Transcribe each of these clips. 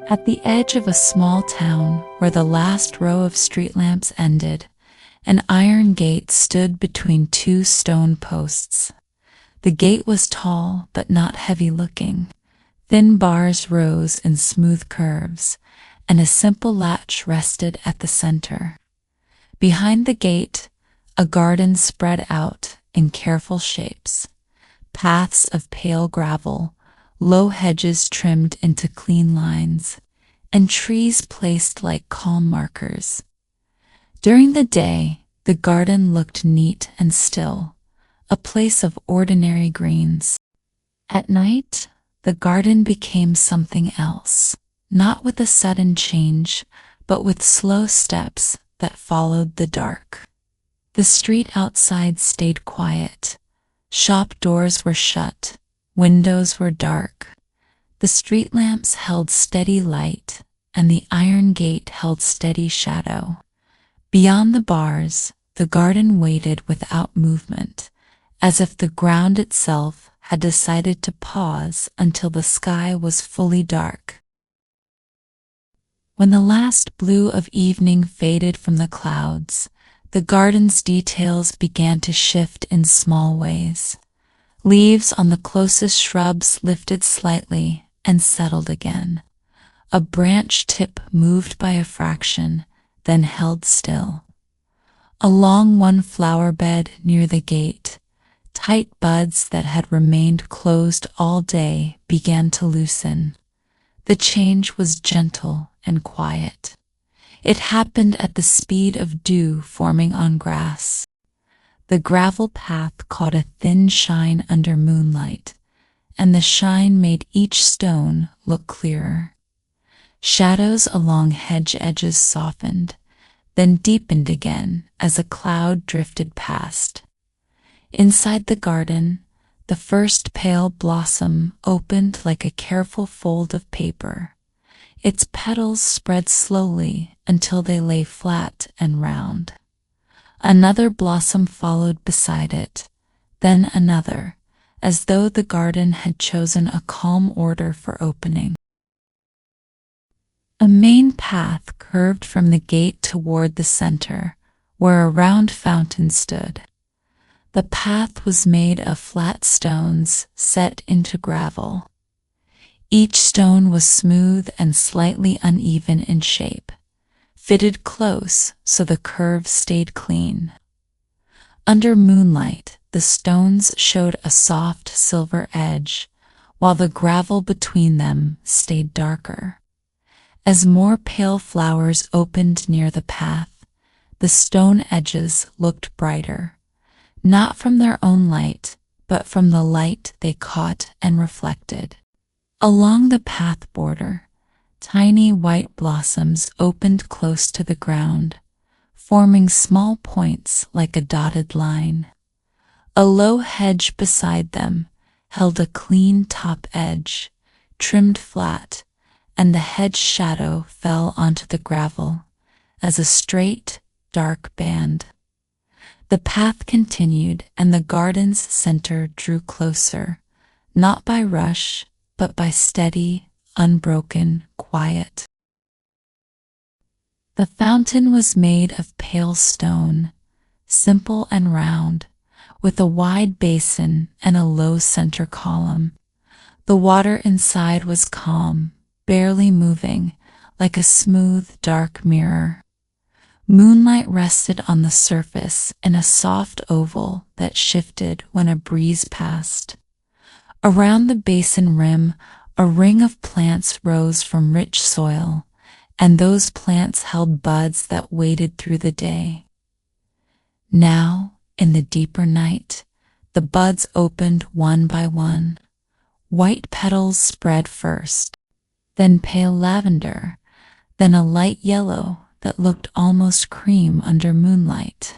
At the edge of a small town where the last row of street lamps ended, an iron gate stood between two stone posts. The gate was tall but not heavy-looking. Thin bars rose in smooth curves, and a simple latch rested at the center. Behind the gate, a garden spread out in careful shapes. Paths of pale gravel, low hedges trimmed into clean lines, and trees placed like calm markers. During the day, the garden looked neat and still, a place of ordinary greens. At night, the garden became something else, not with a sudden change, but with slow steps that followed the dark. The street outside stayed quiet. Shop doors were shut, windows were dark. The street lamps held steady light, and the iron gate held steady shadow. Beyond the bars, the garden waited without movement, as if the ground itself had decided to pause until the sky was fully dark. When the last blue of evening faded from the clouds, the garden's details began to shift in small ways. Leaves on the closest shrubs lifted slightly and settled again. A branch tip moved by a fraction, then held still. Along one flower bed near the gate, tight buds that had remained closed all day began to loosen. The change was gentle and quiet. It happened at the speed of dew forming on grass. The gravel path caught a thin shine under moonlight, and the shine made each stone look clearer. Shadows along hedge edges softened, then deepened again as a cloud drifted past. Inside the garden, the first pale blossom opened like a careful fold of paper. Its petals spread slowly until they lay flat and round. Another blossom followed beside it, then another, as though the garden had chosen a calm order for opening. A main path curved from the gate toward the center, where a round fountain stood. The path was made of flat stones set into gravel. Each stone was smooth and slightly uneven in shape, fitted close so the curves stayed clean. Under moonlight, the stones showed a soft silver edge, while the gravel between them stayed darker. As more pale flowers opened near the path, the stone edges looked brighter, not from their own light, but from the light they caught and reflected. Along the path border, tiny white blossoms opened close to the ground, forming small points like a dotted line. A low hedge beside them held a clean top edge, trimmed flat, and the hedge shadow fell onto the gravel as a straight, dark band. The path continued, and the garden's center drew closer, not by rush, but by steady, unbroken quiet. The fountain was made of pale stone, simple and round, with a wide basin and a low center column. The water inside was calm, barely moving, like a smooth, dark mirror. Moonlight rested on the surface in a soft oval that shifted when a breeze passed. Around the basin rim, a ring of plants rose from rich soil, and those plants held buds that waited through the day. Now, in the deeper night, the buds opened one by one. White petals spread first, then pale lavender, then a light yellow that looked almost cream under moonlight.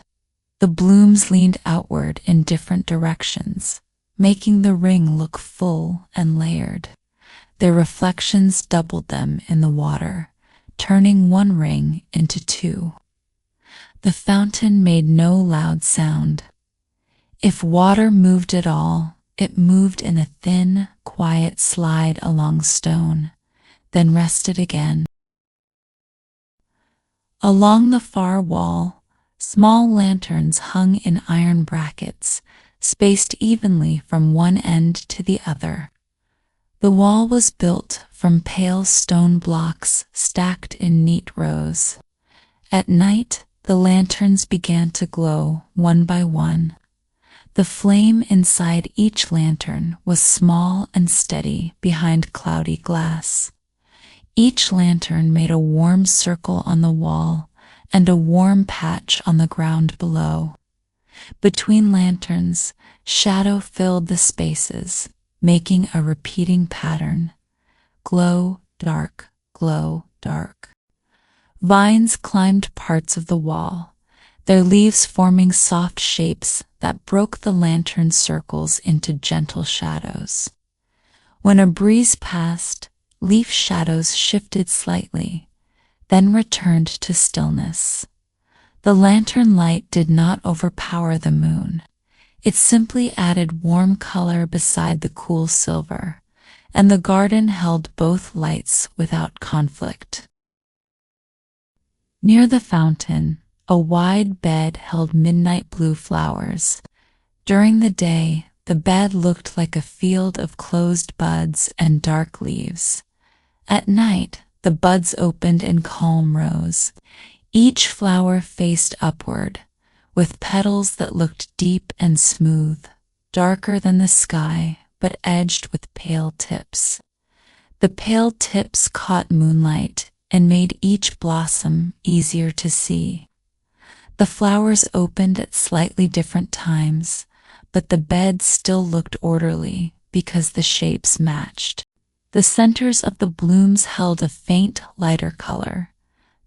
The blooms leaned outward in different directions, making the ring look full and layered. Their reflections doubled them in the water, turning one ring into two. The fountain made no loud sound. If water moved at all, it moved in a thin, quiet slide along stone, then rested again. Along the far wall, small lanterns hung in iron brackets, spaced evenly from one end to the other. The wall was built from pale stone blocks stacked in neat rows. At night, the lanterns began to glow one by one. The flame inside each lantern was small and steady behind cloudy glass. Each lantern made a warm circle on the wall and a warm patch on the ground below. Between lanterns, shadow filled the spaces, making a repeating pattern. Glow, dark, glow, dark. Vines climbed parts of the wall, their leaves forming soft shapes that broke the lantern circles into gentle shadows. When a breeze passed, leaf shadows shifted slightly, then returned to stillness. The lantern light did not overpower the moon. It simply added warm color beside the cool silver, and the garden held both lights without conflict. Near the fountain, a wide bed held midnight blue flowers. During the day, the bed looked like a field of closed buds and dark leaves. At night, the buds opened in calm rows. Each flower faced upward, with petals that looked deep and smooth, darker than the sky, but edged with pale tips. The pale tips caught moonlight and made each blossom easier to see. The flowers opened at slightly different times, but the bed still looked orderly because the shapes matched. The centers of the blooms held a faint, lighter color,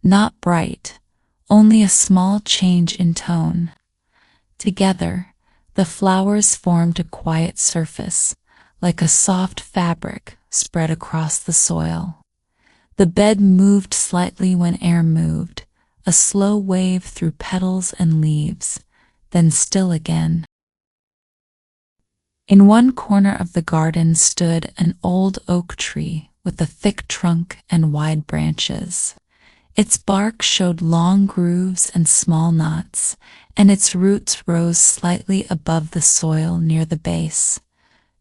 not bright, only a small change in tone. Together, the flowers formed a quiet surface, like a soft fabric spread across the soil. The bed moved slightly when air moved, a slow wave through petals and leaves, then still again. In one corner of the garden stood an old oak tree with a thick trunk and wide branches. Its bark showed long grooves and small knots, and its roots rose slightly above the soil near the base.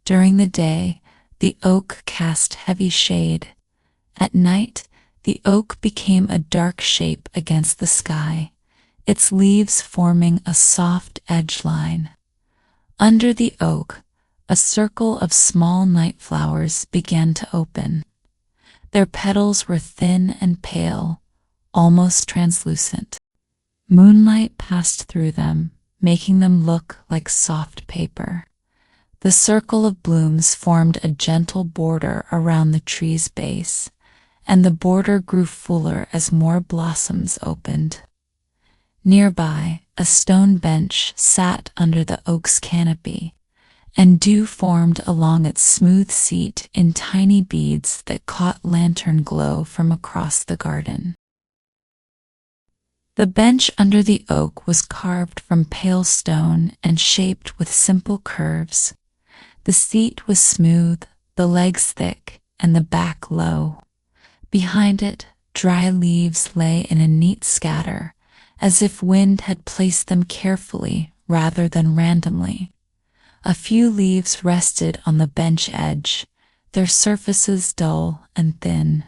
During the day, the oak cast heavy shade. At night, the oak became a dark shape against the sky, its leaves forming a soft edge line. Under the oak, a circle of small night flowers began to open. Their petals were thin and pale, almost translucent. Moonlight passed through them, making them look like soft paper. The circle of blooms formed a gentle border around the tree's base, and the border grew fuller as more blossoms opened. Nearby, a stone bench sat under the oak's canopy, and dew formed along its smooth seat in tiny beads that caught lantern glow from across the garden. The bench under the oak was carved from pale stone and shaped with simple curves. The seat was smooth, the legs thick, and the back low. Behind it, dry leaves lay in a neat scatter, as if wind had placed them carefully rather than randomly. A few leaves rested on the bench edge, their surfaces dull and thin.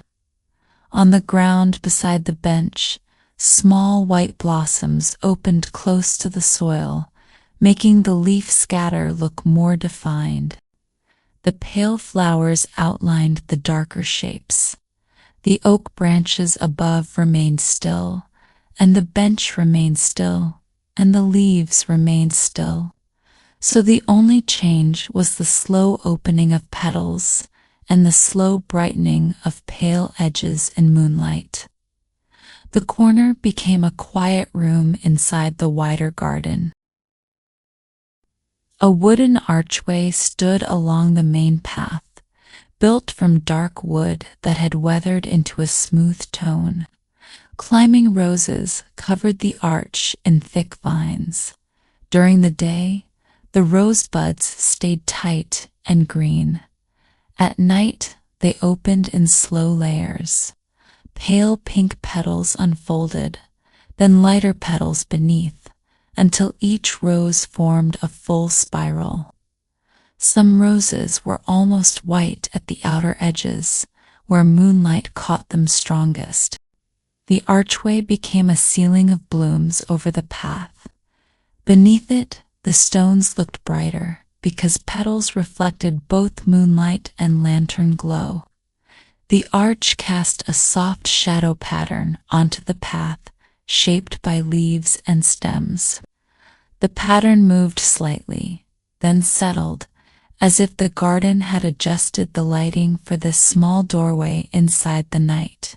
On the ground beside the bench, small white blossoms opened close to the soil, making the leaf scatter look more defined. The pale flowers outlined the darker shapes. The oak branches above remained still, and the bench remained still, and the leaves remained still. So the only change was the slow opening of petals and the slow brightening of pale edges in moonlight. The corner became a quiet room inside the wider garden. A wooden archway stood along the main path, built from dark wood that had weathered into a smooth tone. Climbing roses covered the arch in thick vines. During the day, the rosebuds stayed tight and green. At night, they opened in slow layers. Pale pink petals unfolded, then lighter petals beneath, until each rose formed a full spiral. Some roses were almost white at the outer edges, where moonlight caught them strongest. The archway became a ceiling of blooms over the path. Beneath it, the stones looked brighter, because petals reflected both moonlight and lantern glow. The arch cast a soft shadow pattern onto the path, shaped by leaves and stems. The pattern moved slightly, then settled, as if the garden had adjusted the lighting for this small doorway inside the night.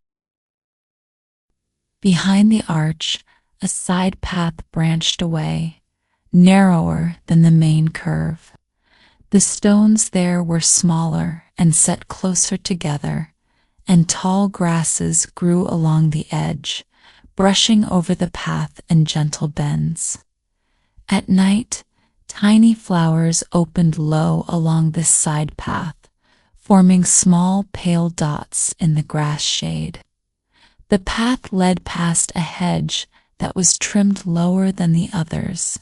Behind the arch, a side path branched away, narrower than the main curve. The stones there were smaller and set closer together, and tall grasses grew along the edge, brushing over the path in gentle bends. At night, tiny flowers opened low along this side path, forming small pale dots in the grass shade. The path led past a hedge that was trimmed lower than the others.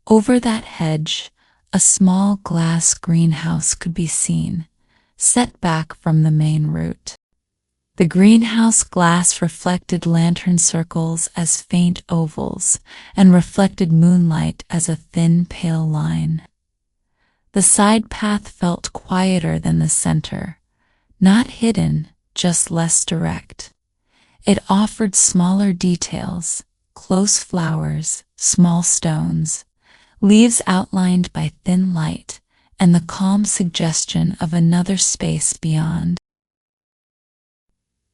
Over that hedge, a small glass greenhouse could be seen, set back from the main route. The greenhouse glass reflected lantern circles as faint ovals and reflected moonlight as a thin, pale line. The side path felt quieter than the center, not hidden, just less direct. It offered smaller details, close flowers, small stones, leaves outlined by thin light, and the calm suggestion of another space beyond.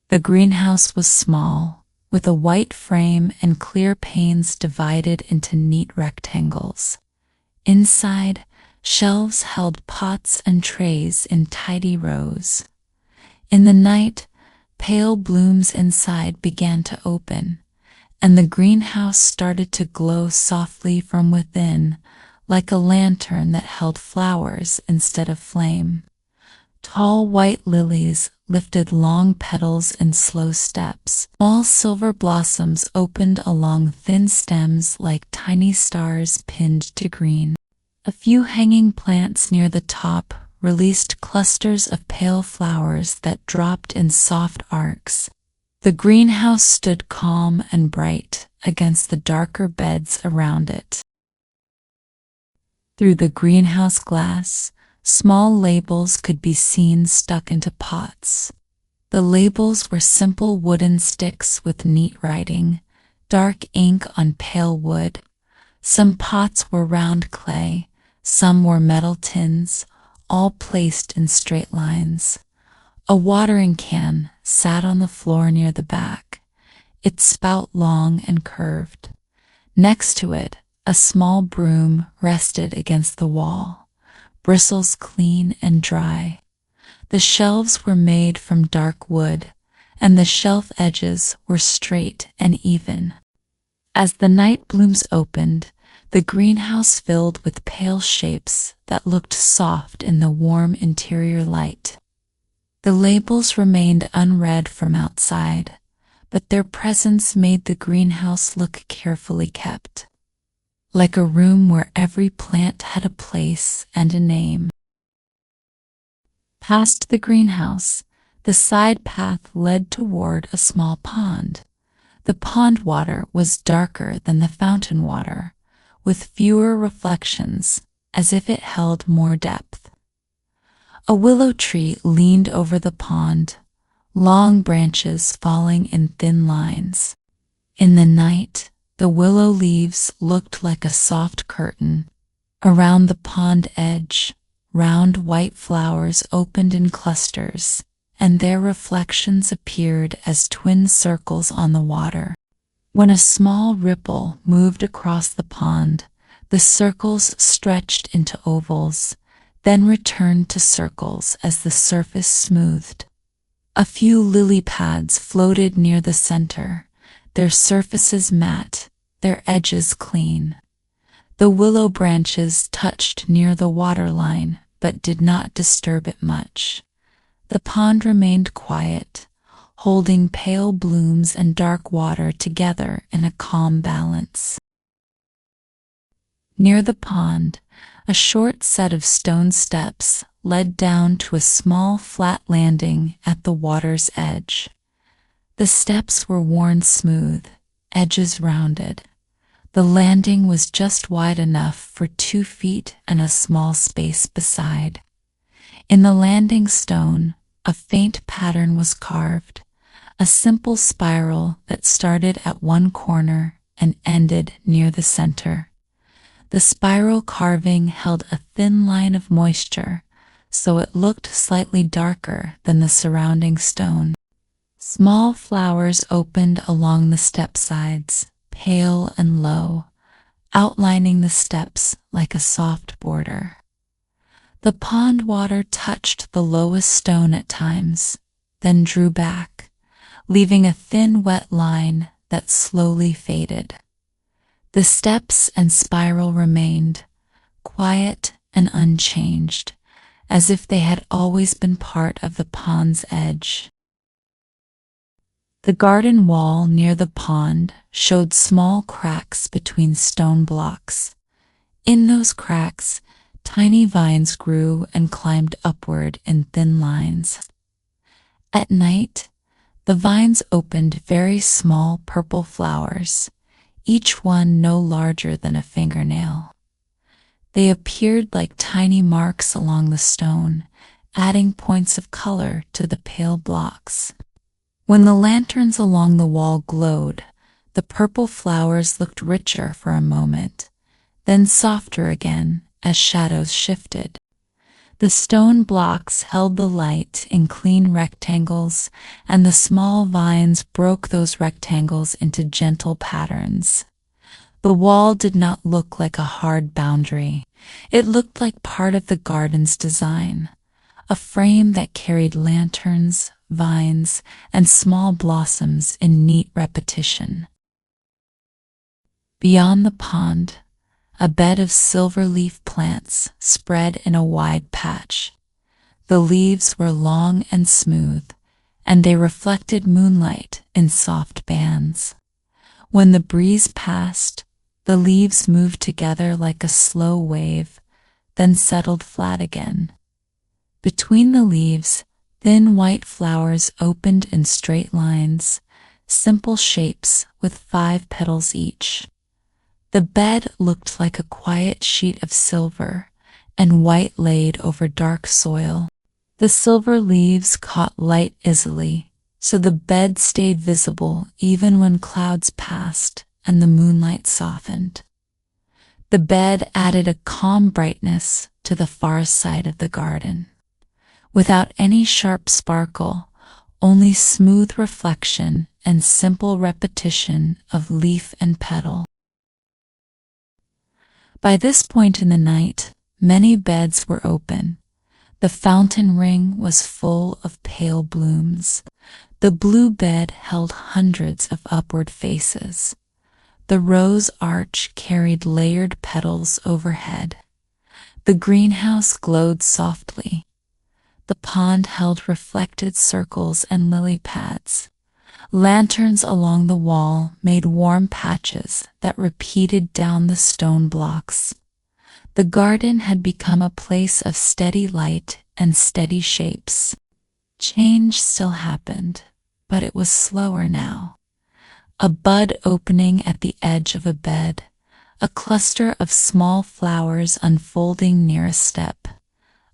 The greenhouse was small, with a white frame and clear panes divided into neat rectangles. Inside, shelves held pots and trays in tidy rows. In the night, pale blooms inside began to open, and the greenhouse started to glow softly from within, like a lantern that held flowers instead of flame. Tall white lilies lifted long petals in slow steps. Small silver blossoms opened along thin stems like tiny stars pinned to green. A few hanging plants near the top released clusters of pale flowers that dropped in soft arcs. The greenhouse stood calm and bright against the darker beds around it. Through the greenhouse glass, small labels could be seen stuck into pots. The labels were simple wooden sticks with neat writing, dark ink on pale wood. Some pots were round clay, some were metal tins, all placed in straight lines. A watering can sat on the floor near the back, its spout long and curved. Next to it, a small broom rested against the wall, bristles clean and dry. The shelves were made from dark wood, and the shelf edges were straight and even. As the night blooms opened, the greenhouse filled with pale shapes that looked soft in the warm interior light. The labels remained unread from outside, but their presence made the greenhouse look carefully kept, like a room where every plant had a place and a name. Past the greenhouse, the side path led toward a small pond. The pond water was darker than the fountain water, with fewer reflections, as if it held more depth. A willow tree leaned over the pond, long branches falling in thin lines. In the night, the willow leaves looked like a soft curtain. Around the pond edge, round white flowers opened in clusters, and their reflections appeared as twin circles on the water. When a small ripple moved across the pond, the circles stretched into ovals, then returned to circles as the surface smoothed. A few lily pads floated near the center, their surfaces matte, their edges clean. The willow branches touched near the waterline, but did not disturb it much. The pond remained quiet, holding pale blooms and dark water together in a calm balance. Near the pond, a short set of stone steps led down to a small flat landing at the water's edge. The steps were worn smooth, edges rounded. The landing was just wide enough for 2 feet and a small space beside. In the landing stone, a faint pattern was carved, a simple spiral that started at one corner and ended near the center. The spiral carving held a thin line of moisture, so it looked slightly darker than the surrounding stone. Small flowers opened along the step sides, pale and low, outlining the steps like a soft border. The pond water touched the lowest stone at times, then drew back, leaving a thin wet line that slowly faded. The steps and spiral remained, quiet and unchanged, as if they had always been part of the pond's edge. The garden wall near the pond showed small cracks between stone blocks. In those cracks, tiny vines grew and climbed upward in thin lines. At night, the vines opened very small purple flowers, each one no larger than a fingernail. They appeared like tiny marks along the stone, adding points of color to the pale blocks. When the lanterns along the wall glowed, the purple flowers looked richer for a moment, then softer again as shadows shifted. The stone blocks held the light in clean rectangles, and the small vines broke those rectangles into gentle patterns. The wall did not look like a hard boundary. It looked like part of the garden's design, a frame that carried lanterns, vines, and small blossoms in neat repetition. Beyond the pond, a bed of silver leaf plants spread in a wide patch. The leaves were long and smooth, and they reflected moonlight in soft bands. When the breeze passed, the leaves moved together like a slow wave, then settled flat again. Between the leaves, thin white flowers opened in straight lines, simple shapes with 5 petals each. The bed looked like a quiet sheet of silver, and white laid over dark soil. The silver leaves caught light easily, so the bed stayed visible even when clouds passed and the moonlight softened. The bed added a calm brightness to the far side of the garden. Without any sharp sparkle, only smooth reflection and simple repetition of leaf and petal. By this point in the night, many beds were open. The fountain ring was full of pale blooms. The blue bed held hundreds of upward faces. The rose arch carried layered petals overhead. The greenhouse glowed softly. The pond held reflected circles and lily pads. Lanterns along the wall made warm patches that repeated down the stone blocks. The garden had become a place of steady light and steady shapes. Change still happened, but it was slower now. A bud opening at the edge of a bed, a cluster of small flowers unfolding near a step,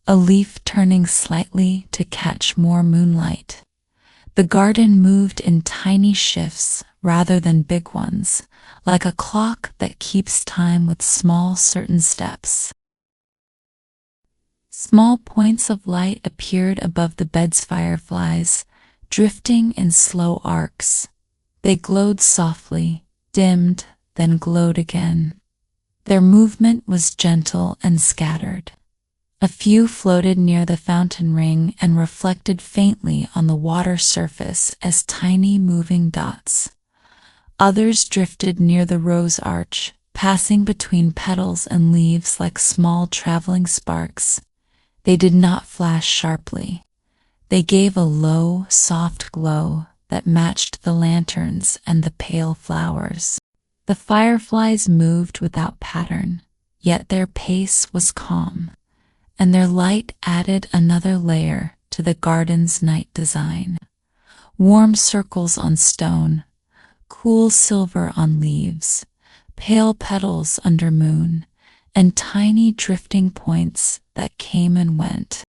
a leaf turning slightly to catch more moonlight. The garden moved in tiny shifts rather than big ones, like a clock that keeps time with small certain steps. Small points of light appeared above the bed's fireflies, drifting in slow arcs. They glowed softly, dimmed, then glowed again. Their movement was gentle and scattered. A few floated near the fountain ring and reflected faintly on the water surface as tiny moving dots. Others drifted near the rose arch, passing between petals and leaves like small traveling sparks. They did not flash sharply. They gave a low, soft glow that matched the lanterns and the pale flowers. The fireflies moved without pattern, yet their pace was calm, and their light added another layer to the garden's night design. Warm circles on stone, cool silver on leaves, pale petals under moon, and tiny drifting points that came and went.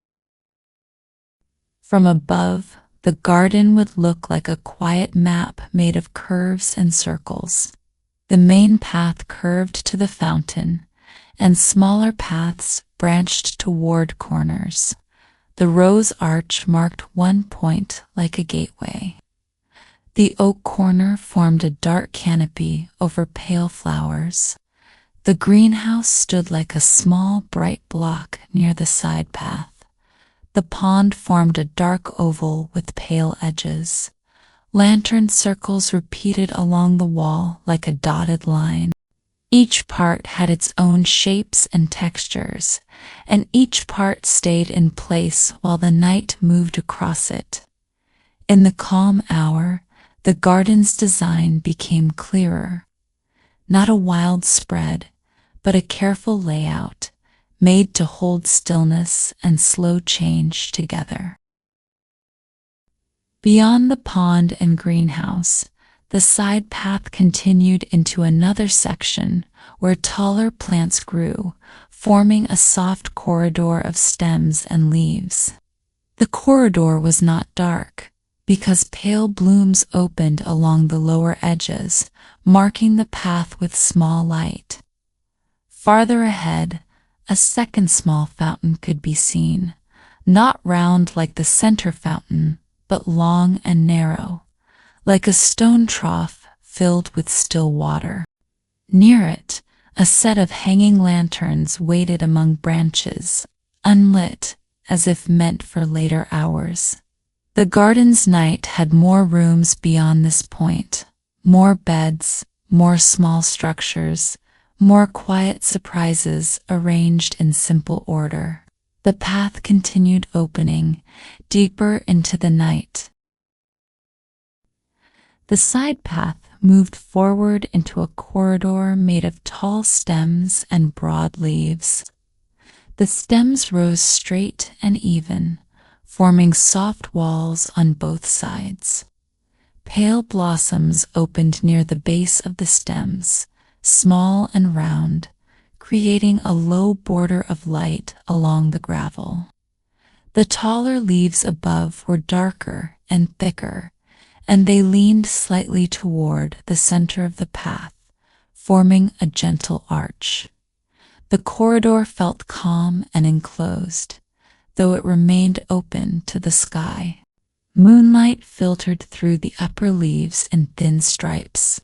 From above, the garden would look like a quiet map made of curves and circles. The main path curved to the fountain, and smaller paths branched toward corners. The rose arch marked one point like a gateway. The oak corner formed a dark canopy over pale flowers. The greenhouse stood like a small, bright block near the side path. The pond formed a dark oval with pale edges. Lantern circles repeated along the wall like a dotted line. Each part had its own shapes and textures, and each part stayed in place while the night moved across it. In the calm hour, the garden's design became clearer. Not a wild spread, but a careful layout, made to hold stillness and slow change together. Beyond the pond and greenhouse, the side path continued into another section where taller plants grew, forming a soft corridor of stems and leaves. The corridor was not dark, because pale blooms opened along the lower edges, marking the path with small light. Farther ahead, a second small fountain could be seen, not round like the center fountain, but long and narrow, like a stone trough filled with still water. Near it, a set of hanging lanterns waited among branches, unlit, as if meant for later hours. The garden's night had more rooms beyond this point, more beds, more small structures, more quiet surprises arranged in simple order. The path continued opening, deeper into the night. The side path moved forward into a corridor made of tall stems and broad leaves. The stems rose straight and even, forming soft walls on both sides. Pale blossoms opened near the base of the stems, small and round, creating a low border of light along the gravel. The taller leaves above were darker and thicker, and they leaned slightly toward the center of the path, forming a gentle arch. The corridor felt calm and enclosed, though it remained open to the sky. Moonlight filtered through the upper leaves in thin stripes.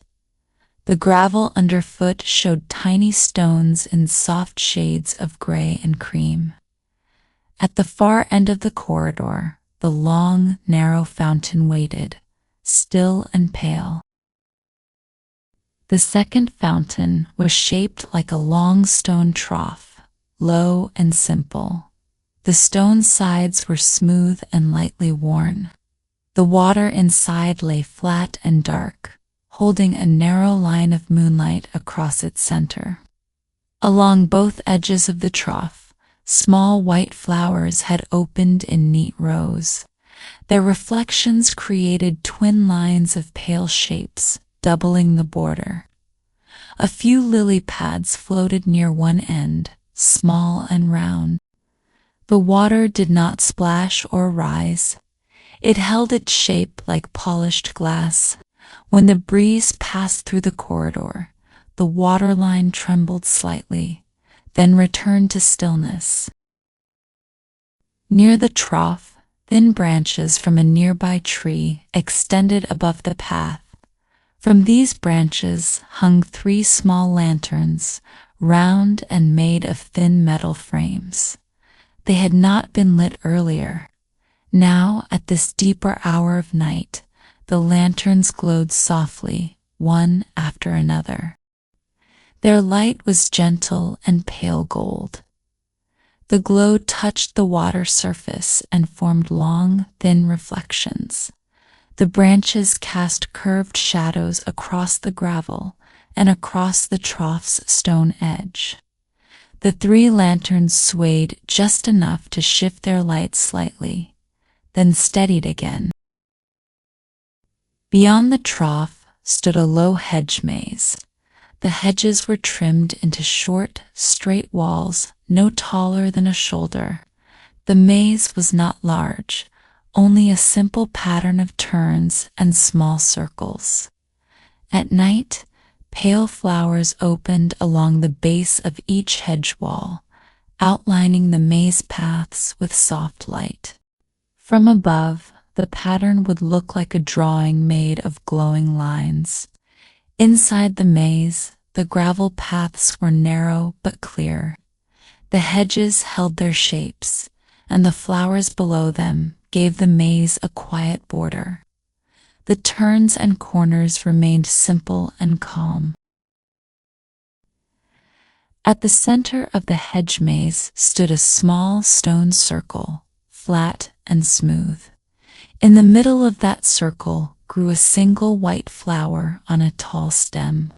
The gravel underfoot showed tiny stones in soft shades of gray and cream. At the far end of the corridor, the long, narrow fountain waited, still and pale. The second fountain was shaped like a long stone trough, low and simple. The stone sides were smooth and lightly worn. The water inside lay flat and dark, holding a narrow line of moonlight across its center. Along both edges of the trough, small white flowers had opened in neat rows. Their reflections created twin lines of pale shapes, doubling the border. A few lily pads floated near one end, small and round. The water did not splash or rise. It held its shape like polished glass. When the breeze passed through the corridor, the waterline trembled slightly, then returned to stillness. Near the trough, thin branches from a nearby tree extended above the path. From these branches hung 3 small lanterns, round and made of thin metal frames. They had not been lit earlier. Now, at this deeper hour of night, the lanterns glowed softly, one after another. Their light was gentle and pale gold. The glow touched the water surface and formed long, thin reflections. The branches cast curved shadows across the gravel and across the trough's stone edge. The 3 lanterns swayed just enough to shift their light slightly, then steadied again. Beyond the trough stood a low hedge maze. The hedges were trimmed into short, straight walls no taller than a shoulder. The maze was not large, only a simple pattern of turns and small circles. At night, pale flowers opened along the base of each hedge wall, outlining the maze paths with soft light. From above, the pattern would look like a drawing made of glowing lines. Inside the maze, the gravel paths were narrow but clear. The hedges held their shapes, and the flowers below them gave the maze a quiet border. The turns and corners remained simple and calm. At the center of the hedge maze stood a small stone circle, flat and smooth. In the middle of that circle grew a single white flower on a tall stem.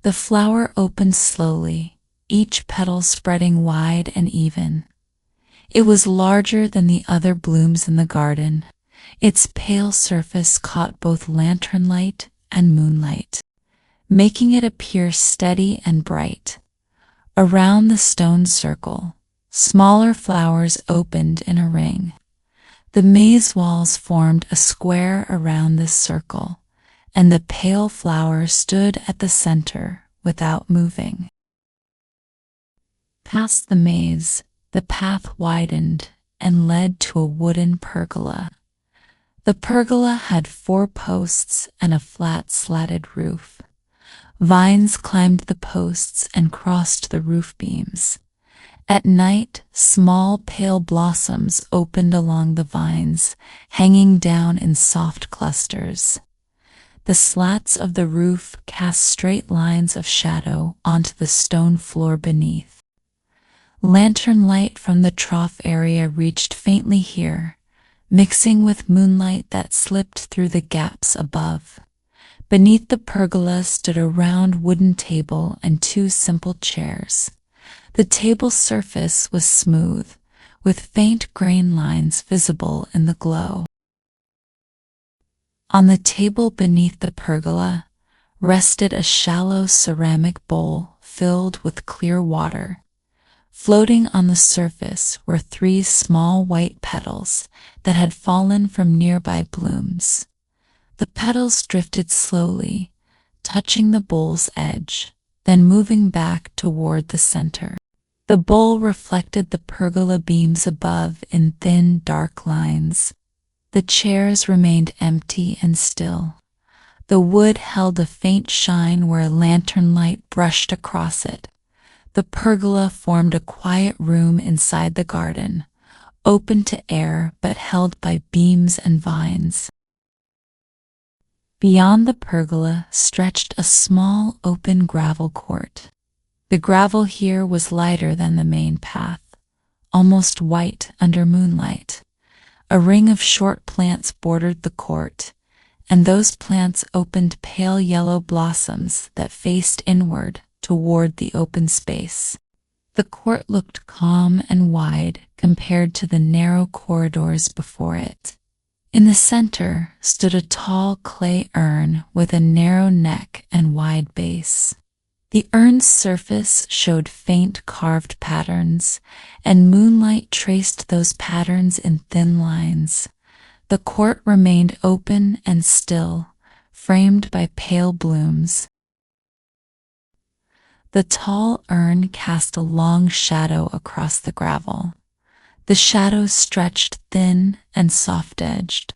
The flower opened slowly, each petal spreading wide and even. It was larger than the other blooms in the garden. Its pale surface caught both lantern light and moonlight, making it appear steady and bright. Around the stone circle, smaller flowers opened in a ring. The maze walls formed a square around this circle, and the pale flower stood at the center without moving. Past the maze, the path widened and led to a wooden pergola. The pergola had 4 posts and a flat slatted roof. Vines climbed the posts and crossed the roof beams. At night, small pale blossoms opened along the vines, hanging down in soft clusters. The slats of the roof cast straight lines of shadow onto the stone floor beneath. Lantern light from the trough area reached faintly here, mixing with moonlight that slipped through the gaps above. Beneath the pergola stood a round wooden table and 2 simple chairs. The table's surface was smooth, with faint grain lines visible in the glow. On the table beneath the pergola rested a shallow ceramic bowl filled with clear water. Floating on the surface were 3 small white petals that had fallen from nearby blooms. The petals drifted slowly, touching the bowl's edge, then moving back toward the center. The bowl reflected the pergola beams above in thin, dark lines. The chairs remained empty and still. The wood held a faint shine where lantern light brushed across it. The pergola formed a quiet room inside the garden, open to air but held by beams and vines. Beyond the pergola stretched a small open gravel court. The gravel here was lighter than the main path, almost white under moonlight. A ring of short plants bordered the court, and those plants opened pale yellow blossoms that faced inward toward the open space. The court looked calm and wide compared to the narrow corridors before it. In the center stood a tall clay urn with a narrow neck and wide base. The urn's surface showed faint carved patterns, and moonlight traced those patterns in thin lines. The court remained open and still, framed by pale blooms. The tall urn cast a long shadow across the gravel. The shadow stretched thin and soft-edged.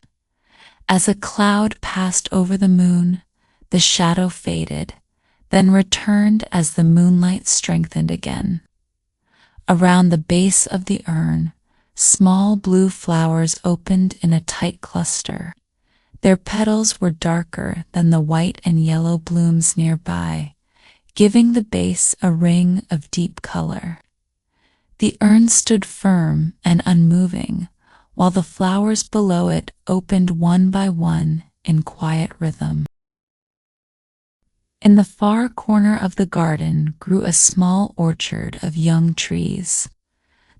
As a cloud passed over the moon, the shadow faded, then returned as the moonlight strengthened again. Around the base of the urn, small blue flowers opened in a tight cluster. Their petals were darker than the white and yellow blooms nearby, giving the base a ring of deep color. The urn stood firm and unmoving, while the flowers below it opened one by one in quiet rhythm. In the far corner of the garden grew a small orchard of young trees.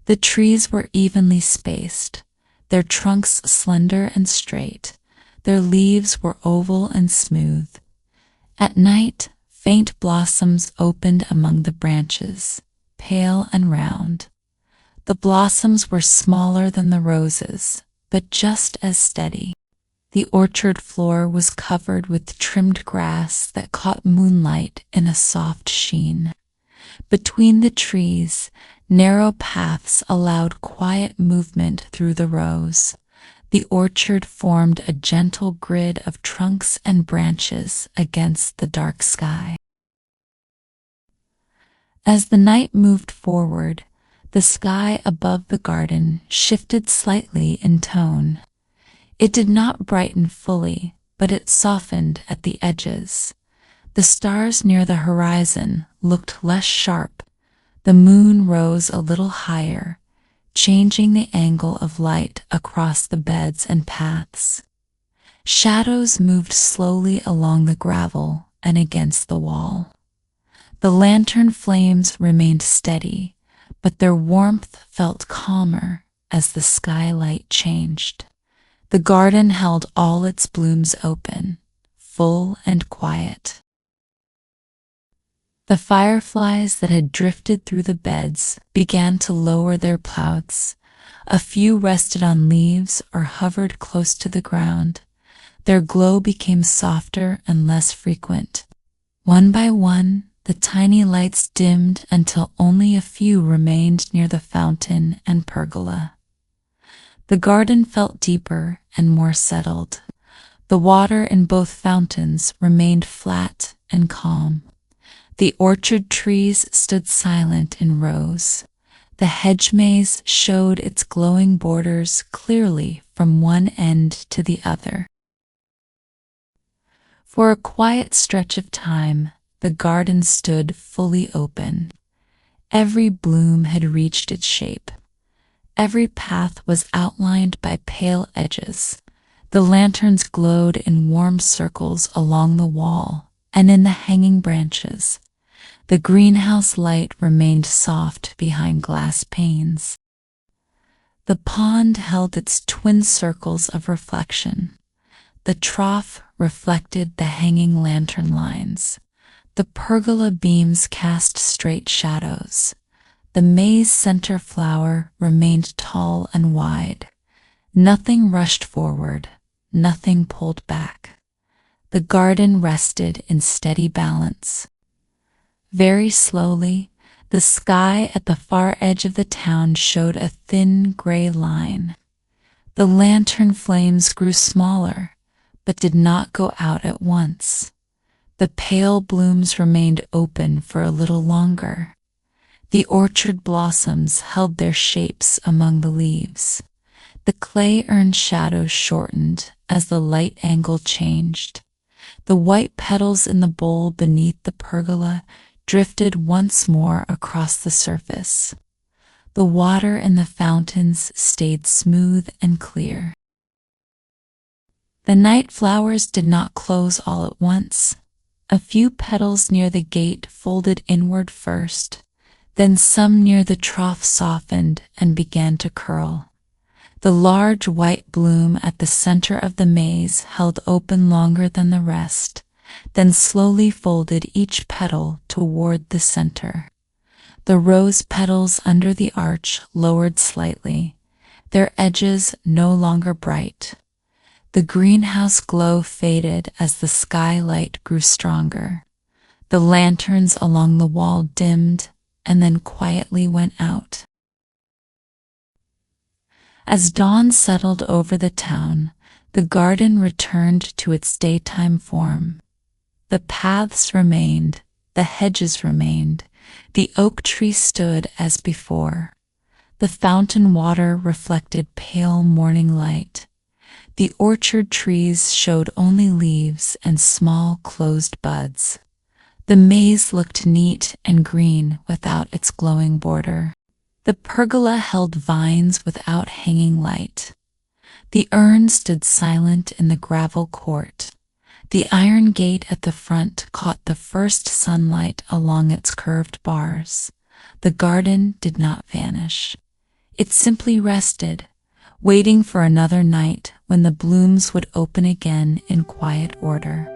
The trees were evenly spaced, their trunks slender and straight, their leaves were oval and smooth. At night, faint blossoms opened among the branches, pale and round. The blossoms were smaller than the roses, but just as steady. The orchard floor was covered with trimmed grass that caught moonlight in a soft sheen. Between the trees, narrow paths allowed quiet movement through the rows. The orchard formed a gentle grid of trunks and branches against the dark sky. As the night moved forward, the sky above the garden shifted slightly in tone. It did not brighten fully, but it softened at the edges. The stars near the horizon looked less sharp. The moon rose a little higher, changing the angle of light across the beds and paths. Shadows moved slowly along the gravel and against the wall. The lantern flames remained steady, but their warmth felt calmer as the skylight changed. The garden held all its blooms open, full and quiet. The fireflies that had drifted through the beds began to lower their pouts. A few rested on leaves or hovered close to the ground. Their glow became softer and less frequent. One by one, the tiny lights dimmed until only a few remained near the fountain and pergola. The garden felt deeper and more settled. The water in both fountains remained flat and calm. The orchard trees stood silent in rows. The hedge maze showed its glowing borders clearly from one end to the other. For a quiet stretch of time, the garden stood fully open. Every bloom had reached its shape. Every path was outlined by pale edges. The lanterns glowed in warm circles along the wall and in the hanging branches. The greenhouse light remained soft behind glass panes. The pond held its twin circles of reflection. The trough reflected the hanging lantern lines. The pergola beams cast straight shadows. The maze center flower remained tall and wide. Nothing rushed forward, nothing pulled back. The garden rested in steady balance. Very slowly, the sky at the far edge of the town showed a thin gray line. The lantern flames grew smaller, but did not go out at once. The pale blooms remained open for a little longer. The orchard blossoms held their shapes among the leaves. The clay urn shadows shortened as the light angle changed. The white petals in the bowl beneath the pergola drifted once more across the surface. The water in the fountains stayed smooth and clear. The night flowers did not close all at once. A few petals near the gate folded inward first, then some near the trough softened and began to curl. The large white bloom at the center of the maze held open longer than the rest, then slowly folded each petal toward the center. The rose petals under the arch lowered slightly, their edges no longer bright. The greenhouse glow faded as the skylight grew stronger. The lanterns along the wall dimmed and then quietly went out. As dawn settled over the town, the garden returned to its daytime form. The paths remained, the hedges remained, the oak tree stood as before. The fountain water reflected pale morning light. The orchard trees showed only leaves and small closed buds. The maze looked neat and green without its glowing border. The pergola held vines without hanging light. The urn stood silent in the gravel court. The iron gate at the front caught the first sunlight along its curved bars. The garden did not vanish. It simply rested, waiting for another night when the blooms would open again in quiet order.